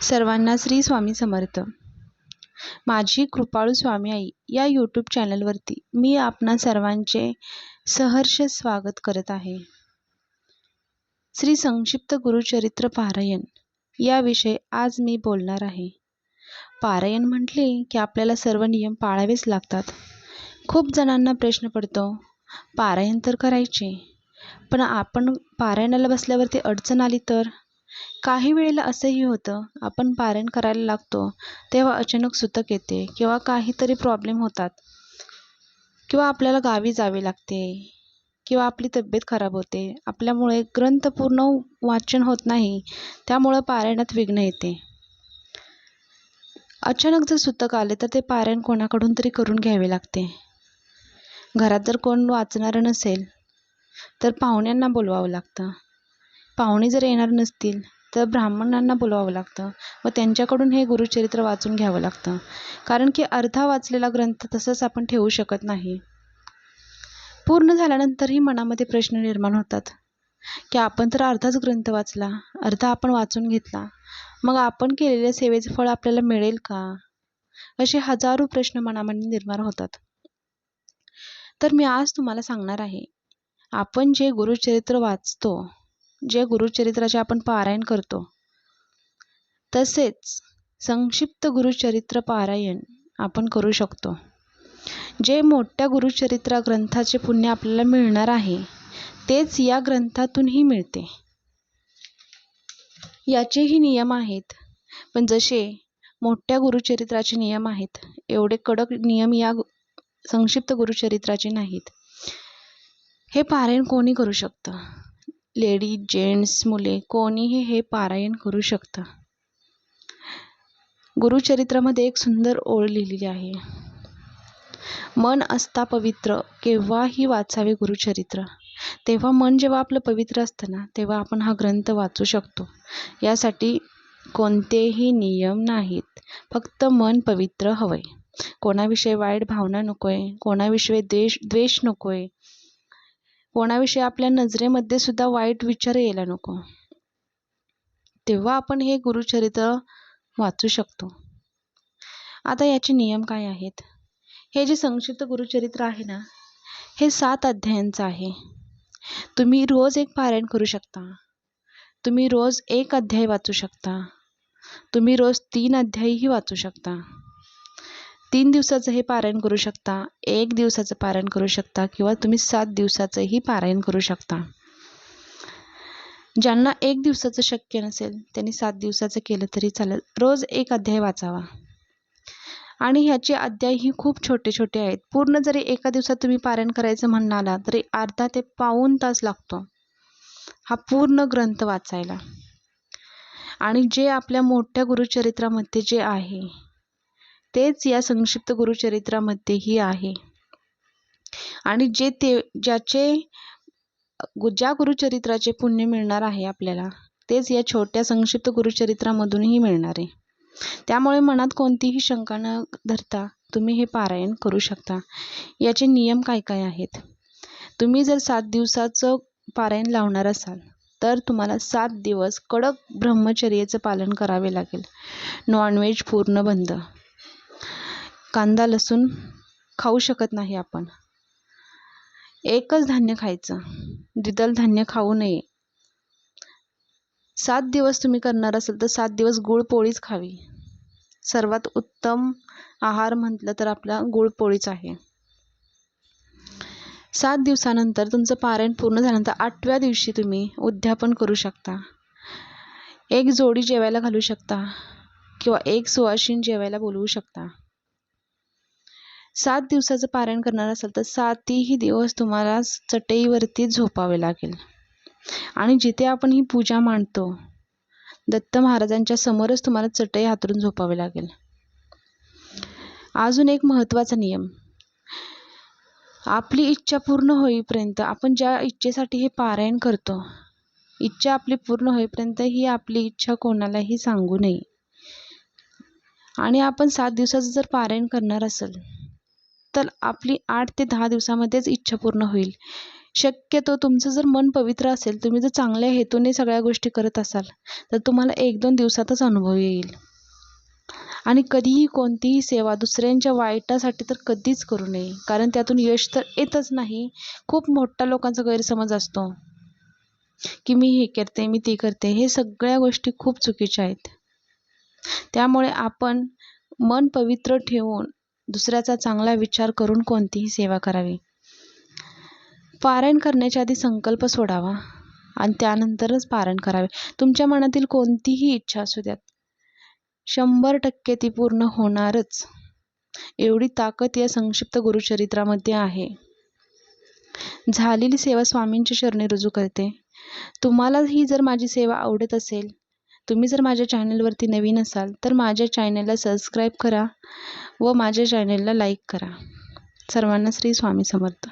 सर्वांना श्री स्वामी समर्थ. माझी कृपाळू स्वामी आई या यूट्यूब चॅनलवरती मी आपणा सर्वांचे सहर्ष स्वागत करत आहे. श्री संक्षिप्त गुरुचरित्र पारायण याविषयी आज मी बोलणार आहे. पारायण म्हटले की आपल्याला सर्व नियम पाळावेच लागतात. खूप जणांना प्रश्न पडतो, पारायण तर करायचे, पण आपण पारायणाला बसल्यावरती अडचण आली तर? काही वेळेला असंही होतं, आपण पारायण करायला लागतो तेव्हा अचानक सुतक येते किंवा काहीतरी प्रॉब्लेम होतात किंवा आपल्याला गावी जावे लागते किंवा आपली तब्येत खराब होते. आपल्यामुळे ग्रंथ पूर्ण वाचन होत नाही, त्यामुळं पारायणात विघ्न येते. अचानक जर सुतक आले तर ते पारायण कोणाकडून तरी करून घ्यावे लागते. घरात जर कोण वाचणारं नसेल तर पाहुण्यांना बोलवावं लागतं. पाहुणे जर येणार नसतील तर ब्राह्मणांना बोलवावं लागतं व त्यांच्याकडून हे गुरुचरित्र वाचून घ्यावं लागतं. कारण की अर्धा वाचलेला ग्रंथ तसंच आपण ठेवू शकत नाही. पूर्ण झाल्यानंतरही मनामध्ये प्रश्न निर्माण होतात की आपण तर अर्धाच ग्रंथ वाचला, अर्धा आपण वाचून घेतला, मग आपण केलेल्या सेवेचं फळ आपल्याला मिळेल का? असे हजारो प्रश्न मनामध्ये निर्माण होतात. तर मी आज तुम्हाला सांगणार आहे, आपण जे गुरुचरित्र वाचतो, जे गुरुचरित्राचे आपण पारायण करतो, तसेच संक्षिप्त गुरुचरित्र पारायण आपण करू शकतो. जे मोठ्या गुरुचरित्र ग्रंथाचे पुण्य आपल्याला मिळणार आहे तेच या ग्रंथातूनही मिळते. याचेही नियम आहेत, पण जसे मोठ्या गुरुचरित्राचे नियम आहेत एवढे कडक नियम या संक्षिप्त गुरुचरित्राचे नाहीत. हे पारायण कोणी करू शकतं. लेडीज, जेंट्स, मुले कोणीही हे पारायण करू शकतं. गुरुचरित्रामध्ये एक सुंदर ओळ लिहिलेली आहे, मन असता पवित्र केव्हाही वाचावे गुरुचरित्र. तेव्हा मन जेव्हा आपलं पवित्र असतं ना, तेव्हा आपण हा ग्रंथ वाचू शकतो. यासाठी कोणतेही नियम नाहीत, फक्त मन पवित्र हवंय. कोणाविषयी वाईट भावना नकोय, कोणाविषयी द्वेष नकोय, कोणाविषयी आपल्या नजरेमध्ये सुद्धा वाईट विचार यायला नको. तेव्हा आपण हे गुरुचरित्र वाचू शकतो. आता याचे नियम काय आहेत? हे जे संक्षिप्त गुरुचरित्र आहे ना, हे 7 अध्यायांचं आहे. तुम्ही रोज एक पारायण करू शकता. तुम्ही रोज 1 अध्याय वाचू शकता. तुम्ही रोज 3 अध्यायही वाचू शकता. 3 दिवसाचं हे पारायण करू शकता, 1 दिवसाचं पारायण करू शकता किंवा तुम्ही 7 दिवसाचंही पारायण करू शकता. ज्यांना 1 दिवसाचं शक्य नसेल त्यांनी 7 दिवसाचं केलं तरी चालेल. रोज 1 अध्याय वाचावा. आणि ह्याचे अध्याय ही खूप छोटे छोटे आहेत. पूर्ण जरी एका दिवसात तुम्ही पारायण करायचं म्हणाला तरी अर्धा ते पाऊण तास लागतो हा पूर्ण ग्रंथ वाचायला. आणि जे आपल्या मोठ्या गुरुचरित्रामध्ये जे आहे तेच या संक्षिप्त गुरुचरित्रामध्येही आहे. आणि ज्या गुरुचरित्राचे पुण्य मिळणार आहे आपल्याला, तेच या छोट्या संक्षिप्त गुरुचरित्रामधूनही मिळणार आहे. त्यामुळे मनात कोणतीही शंका न धरता तुम्ही हे पारायण करू शकता. याचे नियम काय काय आहेत? तुम्ही जर 7 दिवसाचं पारायण लावणार असाल तर तुम्हाला 7 दिवस कडक ब्रह्मचर्याचं पालन करावे लागेल. नॉनव्हेज पूर्ण बंद. कांदा लसूण खाऊ शकत नाही आपण. एकच धान्य खायचं, द्विदल धान्य खाऊ नये. 7 दिवस तुम्ही करणार असाल तर 7 दिवस गुळ पोळीच खावी. सर्वात उत्तम आहार म्हटलं तर आपला गुळ पोळीच आहे. 7 दिवसानंतर तुमचं पारायण पूर्ण झाल्यानंतर 8व्या दिवशी तुम्ही उद्यापन करू शकता. एक जोडी जेवायला घालू शकता किंवा एक सुवासिनी जेवायला बोलवू शकता. 7 दिवसाचं पारायण करणार असाल तर 7ही दिवस तुम्हाला चटईवरती झोपावे लागेल. आणि जिथे आपण ही पूजा मांडतो दत्त महाराजांच्या समोरच तुम्हाला चटई हातरून झोपावे लागेल. अजून एक महत्त्वाचा नियम, आपली इच्छा पूर्ण होईपर्यंत, आपण ज्या इच्छेसाठी हे पारायण करतो, इच्छा आपली पूर्ण होईपर्यंत ही आपली इच्छा कोणालाही सांगू नये. आणि आपण 7 दिवसाचं जर पारायण करणार असेल तर आपली 8 ते 10 दिवसामध्येच इच्छा पूर्ण होईल. शक्यतो तुमचं जर मन पवित्र असेल, तुम्ही जर चांगल्या हेतूने सगळ्या गोष्टी करत असाल, तर तुम्हाला 1-2 दिवसातच अनुभव येईल. आणि कधीही कोणतीही सेवा दुसऱ्यांच्या वाईटासाठी तर कधीच करू नये, कारण त्यातून यश तर येतच नाही. खूप मोठा लोकांचा गैरसमज असतो की मी हे करते, मी ते करते. हे सगळ्या गोष्टी खूप चुकीच्या आहेत. त्यामुळे आपण मन पवित्र ठेवून दुसऱ्याचा चांगला विचार करून कोणतीही सेवा करावी. पारायण करण्याच्या आधी संकल्प सोडावा आणि त्यानंतरच पारायण करावे. तुमच्या मनातील कोणतीही इच्छा असू द्यात, 100% ती पूर्ण होणारच. एवढी ताकद या संक्षिप्त गुरुचरित्रामध्ये आहे. झालेली सेवा स्वामींच्या चरणी रुजू करते. तुम्हाला ही जर माझी सेवा आवडत असेल, तुम्ही जर माझ्या चॅनलवरती नवीन असाल, तर माझ्या चॅनलला सबस्क्राईब करा व माझ्या चॅनलला लाईक करा. सर्वांना श्री स्वामी समर्थ.